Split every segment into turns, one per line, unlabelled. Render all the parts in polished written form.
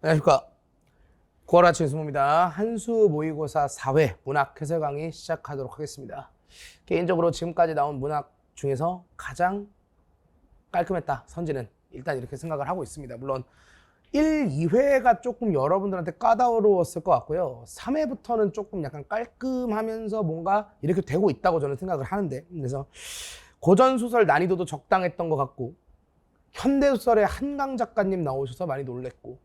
안녕하십니까. 9월 아침 수모입니다. 한수 모의고사 4회 문학 해설 강의 시작하도록 하겠습니다. 개인적으로 지금까지 나온 문학 중에서 가장 깔끔했다. 선지는 일단 이렇게 생각을 하고 있습니다. 물론 1, 2회가 조금 여러분들한테 까다로웠을 것 같고요. 3회부터는 조금 약간 깔끔하면서 뭔가 이렇게 되고 있다고 저는 생각을 하는데, 그래서 고전소설 난이도도 적당했던 것 같고, 현대소설에 한강 작가님 나오셔서 많이 놀랬고,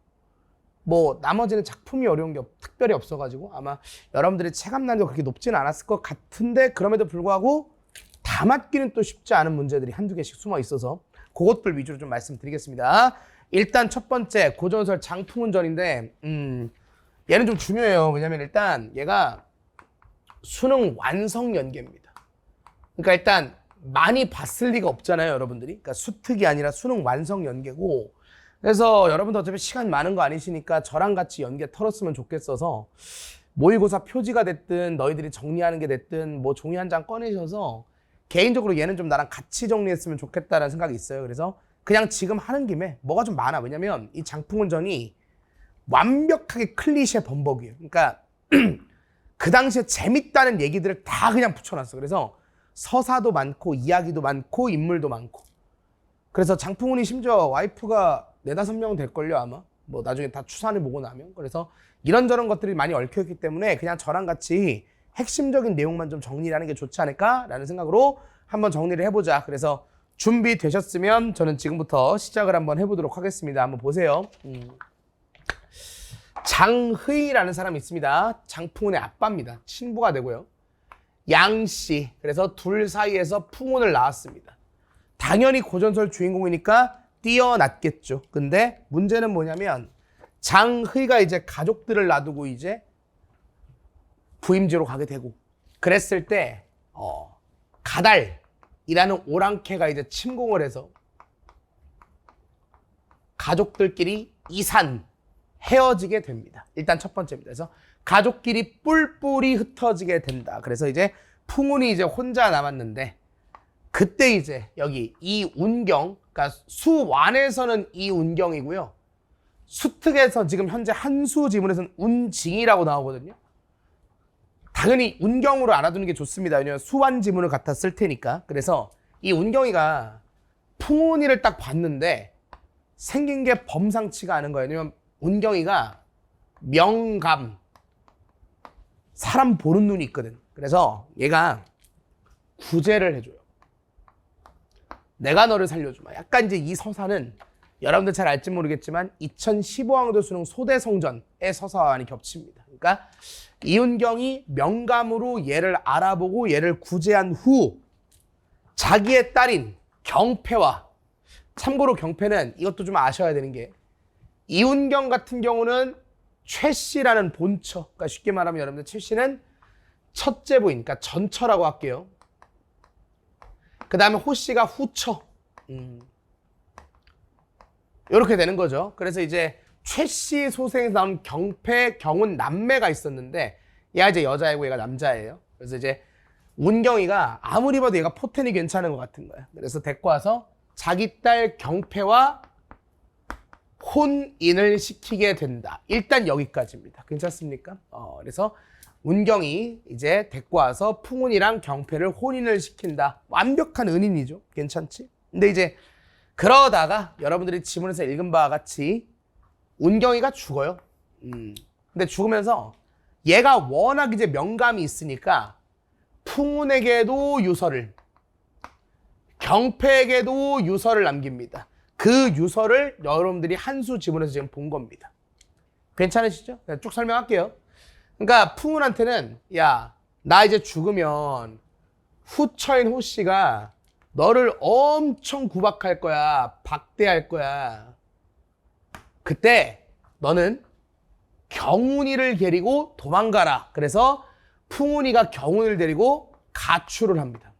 뭐 나머지는 작품이 어려운 게 특별히 없어가지고 아마 여러분들의 체감 난이도 그렇게 높지는 않았을 것 같은데, 그럼에도 불구하고 다 맞기는 또 쉽지 않은 문제들이 한두 개씩 숨어 있어서 그것들 위주로 좀 말씀드리겠습니다. 일단 첫 번째 고전소설 장풍운전인데, 얘는 좀 중요해요. 왜냐면 일단 얘가 수능 완성 연계입니다. 그러니까 일단 많이 봤을 리가 없잖아요, 여러분들이. 그러니까 수특이 아니라 수능 완성 연계고, 그래서 여러분들 어차피 시간 많은 거 아니시니까 저랑 같이 연계 털었으면 좋겠어서 모의고사 표지가 됐든 너희들이 정리하는 게 됐든 뭐 종이 한 장 꺼내셔서 개인적으로 얘는 좀 나랑 같이 정리했으면 좋겠다라는 생각이 있어요. 그래서 그냥 지금 하는 김에 뭐가 좀 많아. 왜냐면 이 장풍운전이 완벽하게 클리셰 범벅이에요. 그러니까 그 당시에 재밌다는 얘기들을 다 그냥 붙여놨어. 그래서 서사도 많고 이야기도 많고 인물도 많고, 그래서 장풍운이 심지어 와이프가 4-5명 될걸요 아마. 뭐 나중에 다 추산을 보고 나면. 그래서 이런저런 것들이 많이 얽혀있기 때문에 그냥 저랑 같이 핵심적인 내용만 좀 정리를 하는 게 좋지 않을까라는 생각으로 한번 정리를 해보자. 그래서 준비되셨으면 저는 지금부터 시작을 한번 해보도록 하겠습니다. 한번 보세요. 장흐이라는 사람이 있습니다. 장풍운의 아빠입니다. 친부가 되고요. 양씨. 그래서 둘 사이에서 풍운을 낳았습니다. 당연히 고전설 주인공이니까 뛰어났겠죠. 근데 문제는 뭐냐면 장흐이가 이제 가족들을 놔두고 이제 부임지로 가게 되고, 그랬을 때 가달이라는 오랑캐가 이제 침공을 해서 가족들끼리 이산 헤어지게 됩니다. 일단 첫 번째입니다. 그래서 가족끼리 뿔뿔이 흩어지게 된다. 그래서 이제 풍운이 이제 혼자 남았는데, 그때 이제 여기 이운경, 그러니까 수완에서는 이운경이고요. 수특에서 지금 현재 한수 지문에서는 운징이라고 나오거든요. 당연히 운경으로 알아두는 게 좋습니다. 왜냐면 수완 지문을 갖다 쓸 테니까. 그래서 이 운경이가 풍운이를 딱 봤는데 생긴 게 범상치가 않은 거예요. 왜냐면 운경이가 명감, 사람 보는 눈이 있거든. 그래서 얘가 구제를 해줘요. 내가 너를 살려주마. 약간 이제 이 서사는 여러분들 잘 알지 모르겠지만 2015학년도 수능 소대성전의 서사와 많이 겹칩니다. 그러니까 이운경이 명감으로 얘를 알아보고 얘를 구제한 후 자기의 딸인 경패와, 참고로 경패는 이것도 좀 아셔야 되는 게, 이운경 같은 경우는 최 씨라는 본처, 그러니까 쉽게 말하면 여러분들 최 씨는 첫째 부인, 그러니까 전처라고 할게요. 그 다음에 호 씨가 후처. 이렇게 되는 거죠. 그래서 이제 최 씨 소생에서 나온 경패, 경운 남매가 있었는데 얘가 이제 여자이고 얘가 남자예요. 그래서 이제 운경이가 아무리 봐도 얘가 포텐이 괜찮은 것 같은 거야. 그래서 데리고 와서 자기 딸 경패와 혼인을 시키게 된다. 일단 여기까지입니다. 괜찮습니까? 그래서 운경이 이제 데리고 와서 풍운이랑 경패를 혼인을 시킨다. 완벽한 은인이죠. 괜찮지? 근데 이제 그러다가 여러분들이 지문에서 읽은 바와 같이 운경이가 죽어요. 근데 죽으면서 얘가 워낙 이제 명감이 있으니까 풍운에게도 유서를, 경패에게도 유서를 남깁니다. 그 유서를 여러분들이 한수 지문에서 지금 본 겁니다. 괜찮으시죠? 쭉 설명할게요. 그러니까 풍운한테는, 야, 나 이제 죽으면 후처인 호씨가 너를 엄청 구박할 거야. 박대할 거야. 그때 너는 경운이를 데리고 도망가라. 그래서 풍운이가 경운을 데리고 가출을 합니다.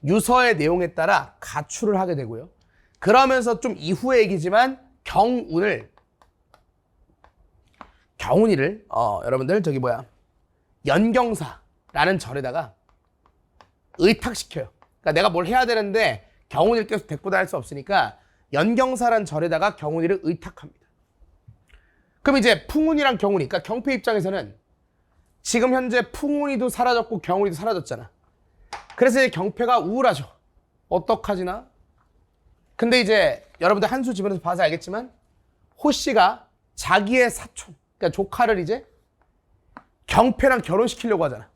유서의 내용에 따라 가출을 하게 되고요. 그러면서 좀 이후의 얘기지만 경운이를 여러분들 저기 연경사라는 절에다가 의탁시켜요. 그러니까 내가 뭘 해야 되는데 경운이를 계속 데리고 다닐 수 없으니까 연경사라는 절에다가 경운이를 의탁합니다. 그럼 이제 풍운이랑 경운이, 그러니까 경패 입장에서는 지금 현재 풍운이도 사라졌고 경운이도 사라졌잖아. 그래서 이제 경패가 우울하죠. 어떡하지나? 근데 이제 여러분들 한수 지문에서 봐서 알겠지만 호씨가 자기의 사촌, 그러니까 조카를 이제 경패랑 결혼시키려고 하잖아.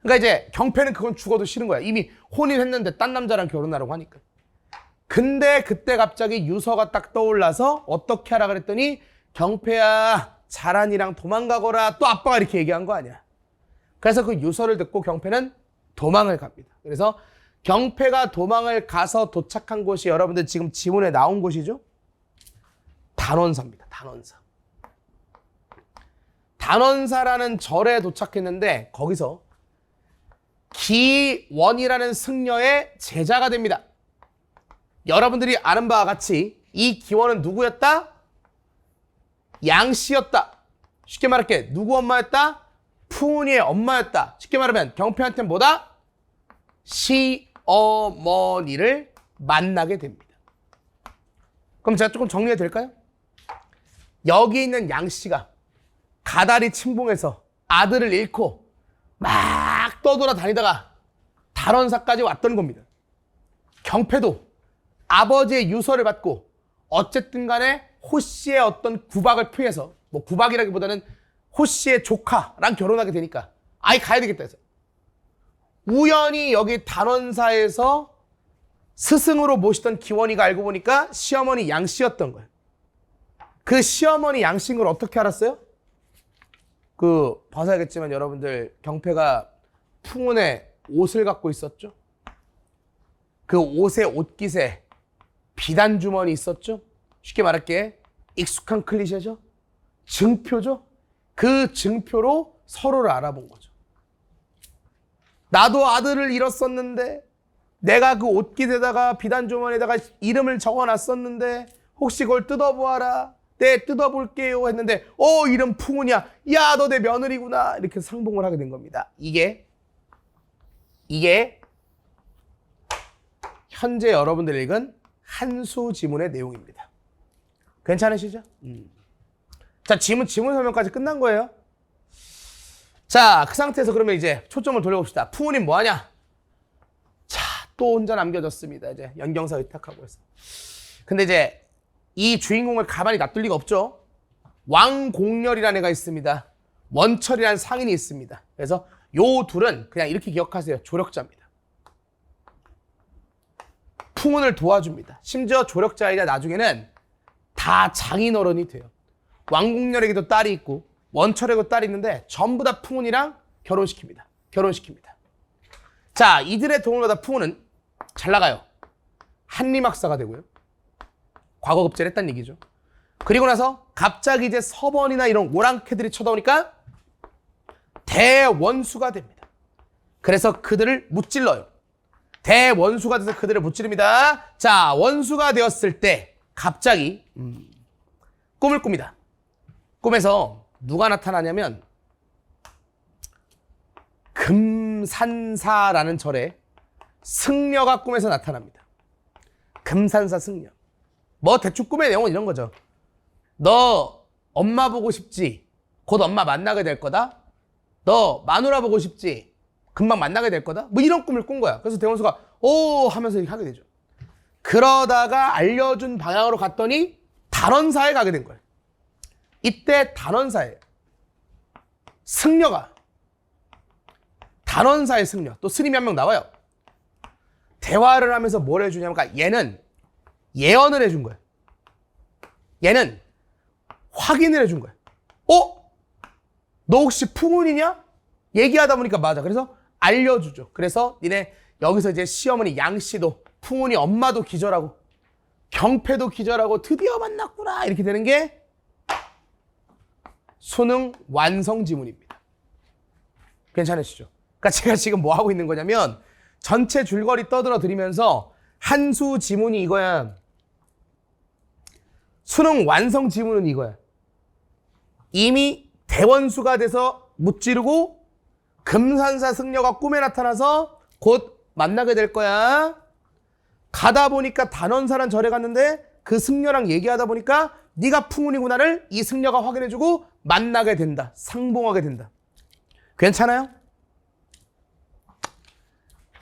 그러니까 이제 경패는 그건 죽어도 싫은 거야. 이미 혼인했는데 딴 남자랑 결혼하려고 하니까. 근데 그때 갑자기 유서가 딱 떠올라서 어떻게 하라 그랬더니 경패야 자란이랑 도망가거라. 또 아빠가 이렇게 얘기한 거 아니야. 그래서 그 유서를 듣고 경패는 도망을 갑니다. 그래서 경패가 도망을 가서 도착한 곳이 여러분들 지금 지문에 나온 곳이죠. 단원사입니다. 단원사. 단원사라는 절에 도착했는데 거기서 기원이라는 승려의 제자가 됩니다. 여러분들이 아는 바와 같이 이 기원은 누구였다? 양씨였다. 쉽게 말할게. 누구 엄마였다? 풍운이의 엄마였다. 쉽게 말하면 경패한테는 뭐다? 시어머니를 만나게 됩니다. 그럼 제가 조금 정리해도 될까요? 여기 있는 양씨가 가다리 침봉해서 아들을 잃고 막 떠돌아다니다가 단원사까지 왔던 겁니다. 경패도 아버지의 유서를 받고 어쨌든 간에 호씨의 어떤 구박을 피해서, 뭐 구박이라기보다는 호씨의 조카랑 결혼하게 되니까 아예 가야 되겠다 해서 우연히 여기 단원사에서 스승으로 모시던 기원이가 알고 보니까 시어머니 양씨였던 거예요. 그 시어머니 양씨인 걸 어떻게 알았어요? 봐서 알겠지만 여러분들 경패가 풍운의 옷을 갖고 있었죠. 그 옷에 옷깃에 비단 주머니 있었죠. 쉽게 말할게 익숙한 클리셰죠. 증표죠. 그 증표로 서로를 알아본 거죠. 나도 아들을 잃었었는데 내가 그 옷깃에다가 비단 주머니에다가 이름을 적어놨었는데 혹시 그걸 뜯어보아라. 네, 뜯어볼게요 했는데 이름 풍운이야. 야, 너 내 며느리구나. 이렇게 상봉을 하게 된 겁니다. 이게 현재 여러분들 읽은 한수 지문의 내용입니다. 괜찮으시죠? 자, 지문 설명까지 끝난 거예요. 자, 그 상태에서 그러면 이제 초점을 돌려봅시다. 풍운이 뭐하냐? 자, 또 혼자 남겨졌습니다. 이제 연경사 의탁하고 해서. 근데 이제 이 주인공을 가만히 놔둘 리가 없죠. 왕공렬이라는 애가 있습니다. 원철이라는 상인이 있습니다. 그래서 요 둘은 그냥 이렇게 기억하세요. 조력자입니다. 풍운을 도와줍니다. 심지어 조력자이자 나중에는 다 장인어른이 돼요. 왕공렬에게도 딸이 있고 원철에게도 딸이 있는데 전부 다 풍운이랑 결혼시킵니다. 자, 이들의 도움을 받아 풍운은 잘 나가요. 한림학사가 되고요. 과거급제를 했다는 얘기죠. 그리고 나서 갑자기 이제 서번이나 이런 오랑캐들이 쳐다오니까 대원수가 됩니다. 그래서 그들을 무찔러요. 대원수가 돼서 그들을 무찌릅니다. 자, 원수가 되었을 때 갑자기 꿈을 꿉니다. 꿈에서 누가 나타나냐면 금산사라는 절에 승려가 꿈에서 나타납니다. 금산사 승려. 뭐 대충 꿈의 내용은 이런 거죠. 너 엄마 보고 싶지? 곧 엄마 만나게 될 거다? 너 마누라 보고 싶지? 금방 만나게 될 거다? 뭐 이런 꿈을 꾼 거야. 그래서 대원수가 오 하면서 이렇게 하게 되죠. 그러다가 알려준 방향으로 갔더니 단원사에 가게 된 거예요. 이때 단원사에 승려가 단원사의 승려 또 스님이 한 명 나와요. 대화를 하면서 뭘 해주냐면 그러니까 얘는 예언을 해준 거예요. 얘는 확인을 해준 거예요. 너 혹시 풍운이냐? 얘기하다 보니까 맞아. 그래서 알려주죠. 그래서 니네 여기서 이제 시어머니 양씨도 풍운이 엄마도 기절하고 경패도 기절하고 드디어 만났구나 이렇게 되는 게 수능 완성 지문입니다. 괜찮으시죠? 그러니까 제가 지금 뭐 하고 있는 거냐면 전체 줄거리 떠들어 드리면서 한수 지문이 이거야. 수능 완성 지문은 이거야. 이미 대원수가 돼서 무찌르고 금산사 승려가 꿈에 나타나서 곧 만나게 될 거야. 가다 보니까 단원사란 절에 갔는데 그 승려랑 얘기하다 보니까 네가 풍운이구나를 이 승려가 확인해주고 만나게 된다. 상봉하게 된다. 괜찮아요?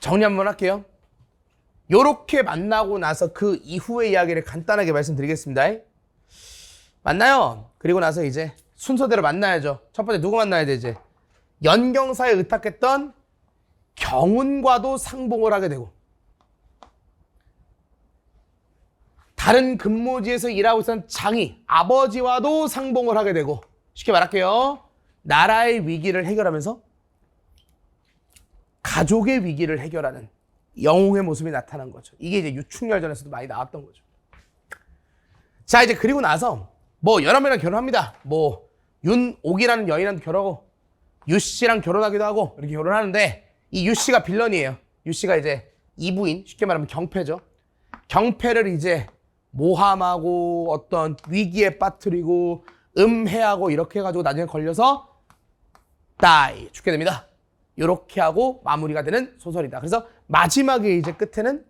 정리 한번 할게요. 요렇게 만나고 나서 그 이후의 이야기를 간단하게 말씀드리겠습니다. 만나요. 그리고 나서 이제 순서대로 만나야죠. 첫 번째 누구 만나야 되지? 연경사에 의탁했던 경운과도 상봉을 하게 되고, 다른 근무지에서 일하고 있었던 장이 아버지와도 상봉을 하게 되고, 쉽게 말할게요. 나라의 위기를 해결하면서 가족의 위기를 해결하는 영웅의 모습이 나타난 거죠. 이게 이제 유충열전에서도 많이 나왔던 거죠. 자, 이제 그리고 나서 뭐 여러 명이랑 결혼합니다. 뭐 윤옥이라는 여인한테 결혼하고 유씨랑 결혼하기도 하고 이렇게 결혼하는데, 이 유씨가 빌런이에요. 유씨가 이제 이부인, 쉽게 말하면 경패죠. 경패를 이제 모함하고 어떤 위기에 빠뜨리고 음해하고 이렇게 해가지고 나중에 걸려서 죽게 됩니다. 이렇게 하고 마무리가 되는 소설이다. 그래서 마지막에 이제 끝에는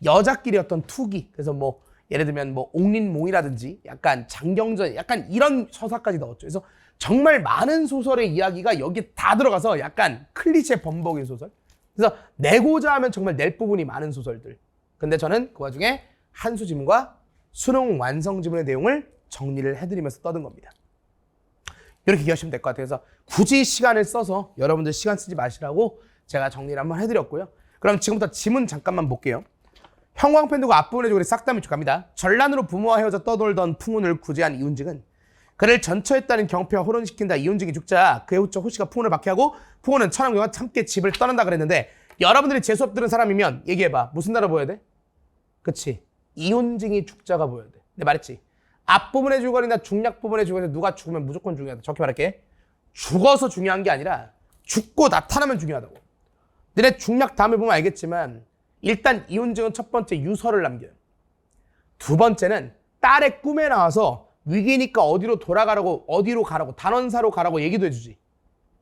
여자끼리 어떤 투기, 그래서 뭐 예를 들면 뭐 옥린몽이라든지 약간 장경전, 약간 이런 서사까지 넣었죠. 그래서 정말 많은 소설의 이야기가 여기에 다 들어가서 약간 클리셰 범벅인 소설. 그래서 내고자 하면 정말 낼 부분이 많은 소설들. 근데 저는 그 와중에 한수지문과 수능 완성지문의 내용을 정리를 해드리면서 떠든 겁니다. 이렇게 이해하시면 될 것 같아요. 그래서 굳이 시간을 써서 여러분들 시간 쓰지 마시라고 제가 정리를 한번 해드렸고요. 그럼 지금부터 지문 잠깐만 볼게요. 형광펜 두고 앞부분에 주고 싹 다 밑줄 갑니다. 전란으로 부모와 헤어져 떠돌던 풍운을 구제한 이운직은 그를 전처했다는 경패와 호론시킨다. 이운직이 죽자 그의 후처 호씨가 풍운을 박해하고 풍운은 천황교와 함께 집을 떠난다 그랬는데, 여러분들이 제 수업 들은 사람이면 얘기해봐. 무슨 나라 보여야 돼? 그치? 이운직이 죽자가 보여야 돼. 내가 말했지. 앞부분에 죽거나 중략 부분에 죽어서 누가 죽으면 무조건 중요하다. 적게 말할게. 죽어서 중요한 게 아니라 죽고 나타나면 중요하다고. 너네 중략 다음에 보면 알겠지만 일단 이운직은 첫 번째 유서를 남겨요. 두 번째는 딸의 꿈에 나와서 위기니까 어디로 돌아가라고, 어디로 가라고, 단원사로 가라고 얘기도 해주지.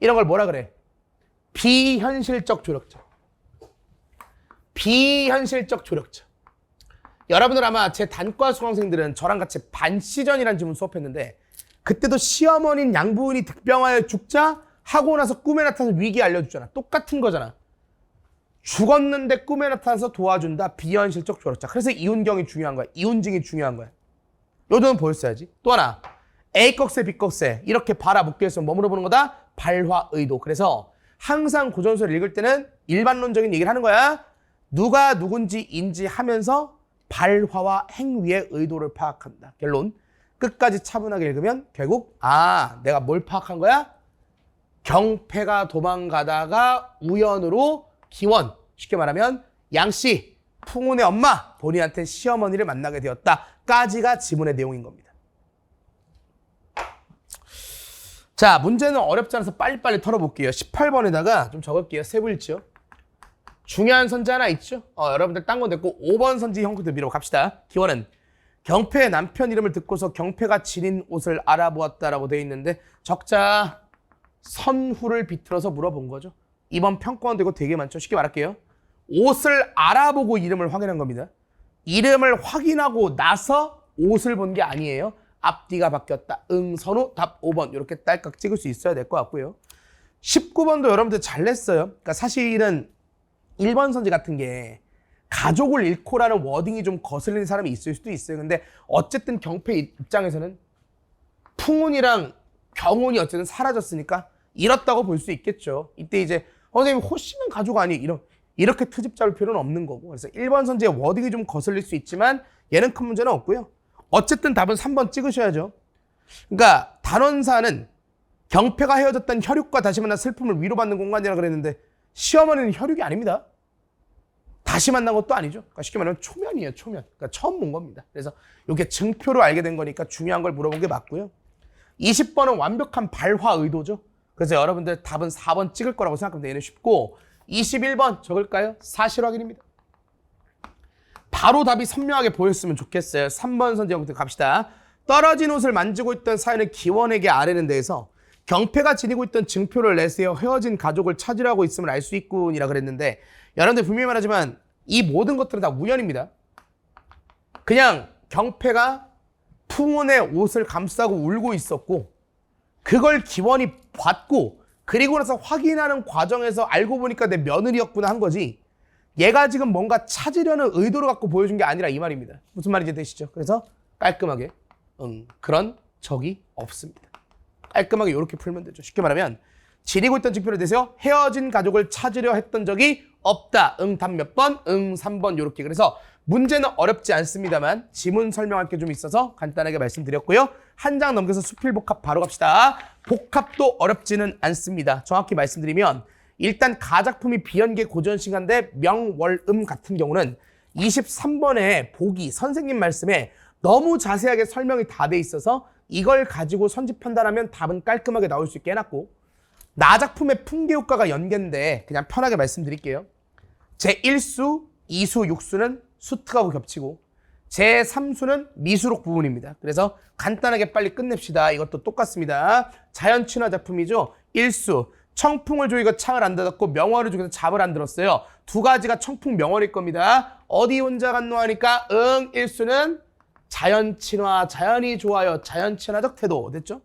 이런 걸 뭐라 그래? 비현실적 조력자. 비현실적 조력자. 여러분들 아마 제 단과 수강생들은 저랑 같이 반시전이라는 지문 수업했는데, 그때도 시어머니인 양부인이 득병하여 죽자 하고 나서 꿈에 나타나서 위기 알려주잖아. 똑같은 거잖아. 죽었는데 꿈에 나타나서 도와준다. 비현실적 조력자. 그래서 이운경이 중요한 거야. 이운징이 중요한 거야. 요도는 보였어야지. 또 하나, A꺽쇠 B꺽쇠 이렇게 바라 묶여있으면 뭐 물어보는 거다? 발화 의도. 그래서 항상 고전서를 읽을 때는 일반론적인 얘기를 하는 거야. 누가 누군지 인지하면서 발화와 행위의 의도를 파악한다. 결론, 끝까지 차분하게 읽으면 결국 내가 뭘 파악한 거야? 경패가 도망가다가 우연으로 기원, 쉽게 말하면 양씨, 풍운의 엄마, 본인한테 시어머니를 만나게 되었다까지가 지문의 내용인 겁니다. 자, 문제는 어렵지 않아서 빨리빨리 털어볼게요. 18번에다가 좀 적을게요. 세부일치요. 중요한 선지 하나 있죠? 여러분들 딴 건 됐고 5번 선지 형부터 밀어 갑시다. 기원은 경패의 남편 이름을 듣고서 경패가 지닌 옷을 알아보았다라고 되어 있는데, 적자 선후를 비틀어서 물어본 거죠. 이번 평가원 되고 되게 많죠. 쉽게 말할게요. 옷을 알아보고 이름을 확인한 겁니다. 이름을 확인하고 나서 옷을 본 게 아니에요. 앞뒤가 바뀌었다. 선우 답 5번 이렇게 딸깍 찍을 수 있어야 될 것 같고요. 19번도 여러분들 잘 냈어요. 그러니까 사실은 1번 선지 같은 게 가족을 잃고라는 워딩이 좀 거슬리는 사람이 있을 수도 있어요. 근데 어쨌든 경패 입장에서는 풍운이랑 경운이 어쨌든 사라졌으니까 잃었다고 볼 수 있겠죠. 이때 이제 선생님 호씨는 가족 아니? 이렇게 트집 잡을 필요는 없는 거고. 그래서 1번 선지의 워딩이 좀 거슬릴 수 있지만 얘는 큰 문제는 없고요. 어쨌든 답은 3번 찍으셔야죠. 그러니까 단원사는 경패가 헤어졌다는 혈육과 다시 만나 슬픔을 위로받는 공간이라고 그랬는데, 시어머니는 혈육이 아닙니다. 다시 만난 것도 아니죠. 그러니까 쉽게 말하면 초면이에요. 초면. 그러니까 처음 본 겁니다. 그래서 이렇게 증표로 알게 된 거니까 중요한 걸 물어본 게 맞고요. 20번은 완벽한 발화 의도죠. 그래서 여러분들 답은 4번 찍을 거라고 생각하면 얘는 쉽고, 21번 적을까요? 사실 확인입니다. 바로 답이 선명하게 보였으면 좋겠어요. 3번 선지형부터 갑시다. 떨어진 옷을 만지고 있던 사연을 기원에게 아뢰는 데에서 경패가 지니고 있던 증표를 내세워 헤어진 가족을 찾으라고 있음을 알 수 있군이라 그랬는데, 여러분들 분명히 말하지만 이 모든 것들은 다 우연입니다. 그냥 경패가 풍운의 옷을 감싸고 울고 있었고 그걸 기원이 봤고 그리고 나서 확인하는 과정에서 알고 보니까 내 며느리였구나 한 거지 얘가 지금 뭔가 찾으려는 의도를 갖고 보여준 게 아니라 이 말입니다. 무슨 말인지 되시죠? 그래서 깔끔하게 그런 적이 없습니다. 깔끔하게 이렇게 풀면 되죠. 쉽게 말하면 지니고 있던 증표를 대세요. 헤어진 가족을 찾으려 했던 적이 없다. 답 몇 번? 3번 이렇게. 그래서 문제는 어렵지 않습니다만 지문 설명할 게 좀 있어서 간단하게 말씀드렸고요. 한 장 넘겨서 수필복합 바로 갑시다. 복합도 어렵지는 않습니다. 정확히 말씀드리면 일단 가작품이 비연계 고전시간대 명월음 같은 경우는 23번에 보기 선생님 말씀에 너무 자세하게 설명이 다 돼 있어서 이걸 가지고 선지 판단하면 답은 깔끔하게 나올 수 있게 해놨고 나작품의 풍계효과가 연계인데 그냥 편하게 말씀드릴게요. 제1수, 2수, 6수는 수특하고 겹치고 제3수는 미수록 부분입니다. 그래서 간단하게 빨리 끝냅시다. 이것도 똑같습니다. 자연친화 작품이죠. 1수, 청풍을 조이고 창을 안 닫았고 명월을 조이고 잠을 안 들었어요. 두 가지가 청풍 명월일 겁니다. 어디 혼자 갔노 하니까 1수는 자연친화, 자연이 좋아요. 자연친화적 태도. 됐죠?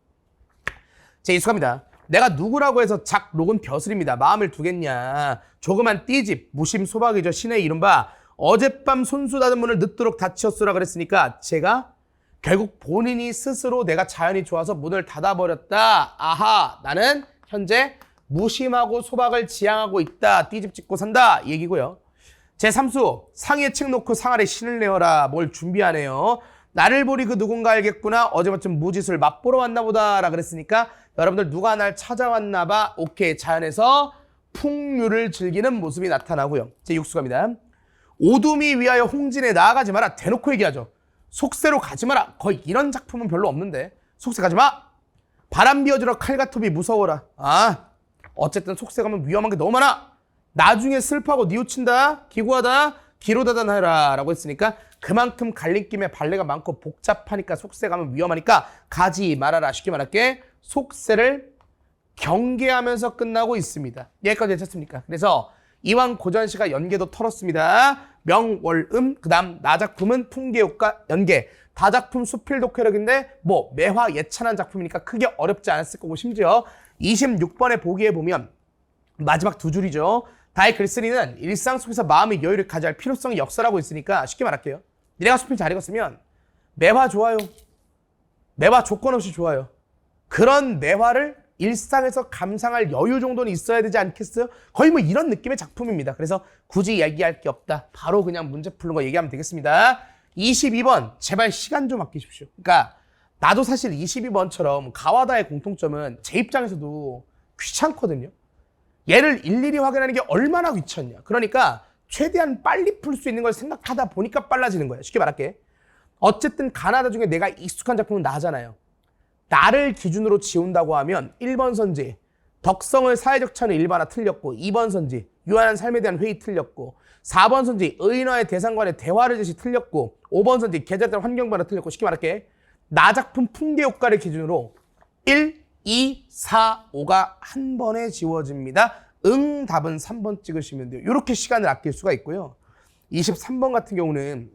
제2수 갑니다. 내가 누구라고 해서 작록은 벼슬입니다. 마음을 두겠냐. 조그만 띠집, 무심 소박이죠. 신의 이른바 어젯밤 손수 닫은 문을 늦도록 닫히었으라 그랬으니까 제가 결국 본인이 스스로 내가 자연이 좋아서 문을 닫아버렸다. 아하, 나는 현재 무심하고 소박을 지향하고 있다. 띠집 짓고 산다. 이 얘기고요. 제3수, 상의에 책 놓고 상 아래 신을 내어라. 뭘 준비하네요. 나를 보리 그 누군가 알겠구나. 어제부터 무짓을 맛보러 왔나 보다 라 그랬으니까 여러분들 누가 날 찾아왔나 봐. 오케이. 자연에서 풍류를 즐기는 모습이 나타나고요. 제6수 갑니다. 오둠이 위하여 홍진에 나아가지 마라. 대놓고 얘기하죠. 속세로 가지 마라. 거의 이런 작품은 별로 없는데. 속세 가지 마. 바람 비워주러 칼과톱이 무서워라. 어쨌든 속세 가면 위험한 게 너무 많아. 나중에 슬퍼하고 뉘우친다. 기구하다. 기로다단하라 라고 했으니까 그만큼 갈림김에 발레가 많고 복잡하니까 속세 가면 위험하니까 가지 말아라. 쉽게 말할게. 속세를 경계하면서 끝나고 있습니다. 여기까지 괜찮습니까? 그래서 이왕 고전시가 연계도 털었습니다. 명월음, 그 다음 나작품은 풍계효과 연계. 다작품 수필독해력인데 뭐 매화 예찬한 작품이니까 크게 어렵지 않았을 거고 심지어 26번의 보기에 보면 마지막 두 줄이죠. 다의 글쓰리는 일상 속에서 마음의 여유를 가져야 할 필요성이 역설하고 있으니까 쉽게 말할게요. 니네가 수필 잘 읽었으면 매화 좋아요. 매화 조건 없이 좋아요. 그런 매화를 일상에서 감상할 여유 정도는 있어야 되지 않겠어요? 거의 뭐 이런 느낌의 작품입니다. 그래서 굳이 얘기할 게 없다. 바로 그냥 문제 푸는 거 얘기하면 되겠습니다. 22번 제발 시간 좀 아끼십시오. 그러니까 나도 사실 22번처럼 가와다의 공통점은 제 입장에서도 귀찮거든요. 얘를 일일이 확인하는 게 얼마나 귀찮냐. 그러니까 최대한 빨리 풀 수 있는 걸 생각하다 보니까 빨라지는 거예요. 쉽게 말할게. 어쨌든 가나다 중에 내가 익숙한 작품은 나잖아요. 나를 기준으로 지운다고 하면 1번 선지, 덕성을 사회적 차는 일반화 틀렸고 2번 선지, 유한한 삶에 대한 회의 틀렸고 4번 선지, 의인화의 대상과의 대화를 제시 틀렸고 5번 선지, 계절에 대한 환경 변화 틀렸고 쉽게 말할게. 나 작품 풍계 효과를 기준으로 1, 2, 4, 5가 한 번에 지워집니다. 답은 3번 찍으시면 돼요. 이렇게 시간을 아낄 수가 있고요. 23번 같은 경우는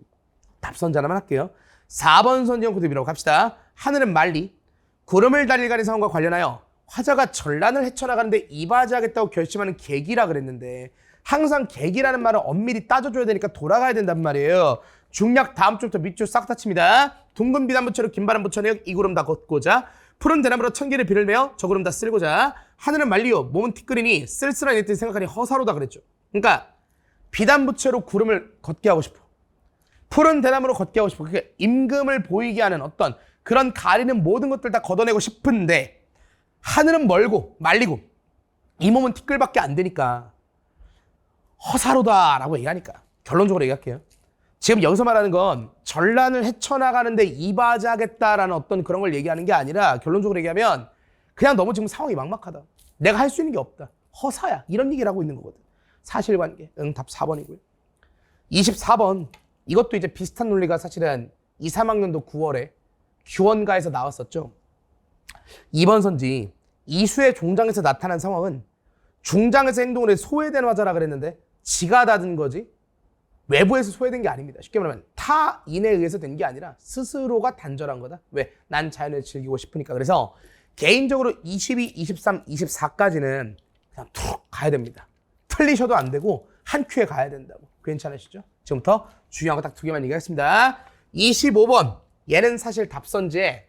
답선지 하나만 할게요. 4번 선지 연구대비라고 갑시다. 하늘은 말리, 구름을 달릴가는 상황과 관련하여 화자가 전란을 헤쳐나가는데 이바지하겠다고 결심하는 계기라 그랬는데 항상 계기라는 말은 엄밀히 따져줘야 되니까 돌아가야 된단 말이에요. 중략 다음 주부터 밑줄 싹 다 칩니다. 둥근 비단 부처로 긴 바람 부처내어 이 구름 다 걷고자 푸른 대나무로 천개를 비를 메어 저 구름 다 쓸고자 하늘은 말리요 몸은 티끌이니 쓸쓸한 일들 생각하니 허사로다 그랬죠. 그러니까 비단 부처로 구름을 걷게 하고 싶어. 푸른 대나무로 걷게 하고 싶어. 그게 임금을 보이게 하는 어떤 그런 가리는 모든 것들 다 걷어내고 싶은데 하늘은 멀고 말리고 이 몸은 티끌밖에 안 되니까 허사로다라고 얘기하니까 결론적으로 얘기할게요. 지금 여기서 말하는 건 전란을 헤쳐나가는데 이바지하겠다라는 어떤 그런 걸 얘기하는 게 아니라 결론적으로 얘기하면 그냥 너무 지금 상황이 막막하다. 내가 할 수 있는 게 없다. 허사야. 이런 얘기를 하고 있는 거거든. 사실관계. 답 4번이고요. 24번. 이것도 이제 비슷한 논리가 사실은 2, 3학년도 9월에 규원가에서 나왔었죠. 2번 선지. 이수의 종장에서 나타난 상황은 중장에서 행동을 해 소외된 화자라 그랬는데 지가 닫은 거지. 외부에서 소외된 게 아닙니다. 쉽게 말하면 타인에 의해서 된 게 아니라 스스로가 단절한 거다. 왜? 난 자연을 즐기고 싶으니까. 그래서 개인적으로 22, 23, 24까지는 그냥 툭 가야 됩니다. 틀리셔도 안 되고 한 큐에 가야 된다고. 괜찮으시죠? 지금부터 중요한 거 딱 2개만 얘기하겠습니다. 25번. 얘는 사실 답선지에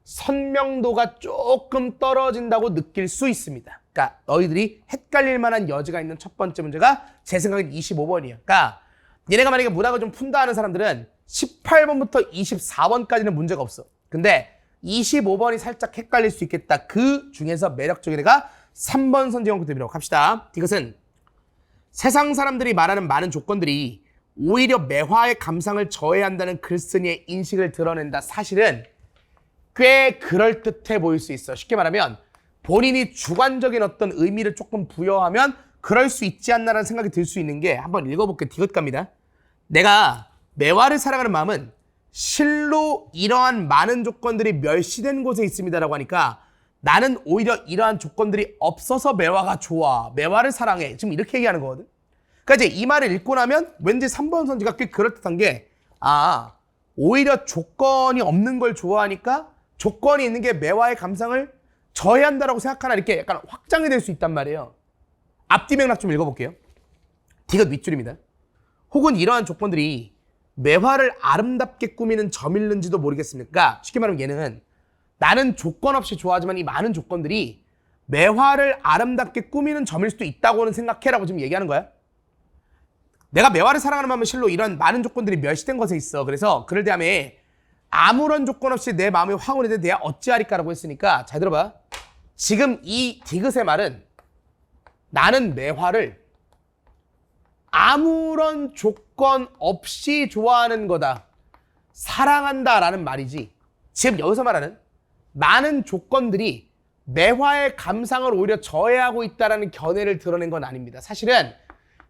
선명도가 조금 떨어진다고 느낄 수 있습니다. 그러니까 너희들이 헷갈릴 만한 여지가 있는 첫 번째 문제가 제 생각엔 25번이에요. 그러니까 니네가 만약에 문학을 좀 푼다 하는 사람들은 18번부터 24번까지는 문제가 없어. 근데 25번이 살짝 헷갈릴 수 있겠다. 그 중에서 매력적인 애가 3번 선제형급대비라고 합시다. 이것은 세상 사람들이 말하는 많은 조건들이 오히려 매화의 감상을 저해한다는 글쓴이의 인식을 드러낸다. 사실은 꽤 그럴듯해 보일 수 있어. 쉽게 말하면 본인이 주관적인 어떤 의미를 조금 부여하면 그럴 수 있지 않나라는 생각이 들 수 있는 게 한번 읽어볼게요. 디귿 갑니다. 내가 매화를 사랑하는 마음은 실로 이러한 많은 조건들이 멸시된 곳에 있습니다라고 하니까 나는 오히려 이러한 조건들이 없어서 매화가 좋아. 매화를 사랑해. 지금 이렇게 얘기하는 거거든. 그러니까 이제 이 말을 읽고 나면 왠지 3번 선지가 꽤 그럴듯한 게 오히려 조건이 없는 걸 좋아하니까 조건이 있는 게 매화의 감상을 저해한다라고 생각하나 이렇게 약간 확장이 될 수 있단 말이에요. 앞뒤 맥락 좀 읽어볼게요. 디귿 밑줄입니다. 혹은 이러한 조건들이 매화를 아름답게 꾸미는 점일는지도 모르겠습니까? 쉽게 말하면 얘는 나는 조건 없이 좋아하지만 이 많은 조건들이 매화를 아름답게 꾸미는 점일 수도 있다고는 생각해라고 지금 얘기하는 거야. 내가 매화를 사랑하는 마음은 실로 이런 많은 조건들이 멸시된 것에 있어. 그래서 그를 대함에 아무런 조건 없이 내 마음이 황홀히 돼 내가 어찌하리까라고 했으니까 잘 들어봐. 지금 이 디귿의 말은 나는 매화를 아무런 조건 없이 좋아하는 거다. 사랑한다라는 말이지. 지금 여기서 말하는 많은 조건들이 매화의 감상을 오히려 저해하고 있다는 견해를 드러낸 건 아닙니다. 사실은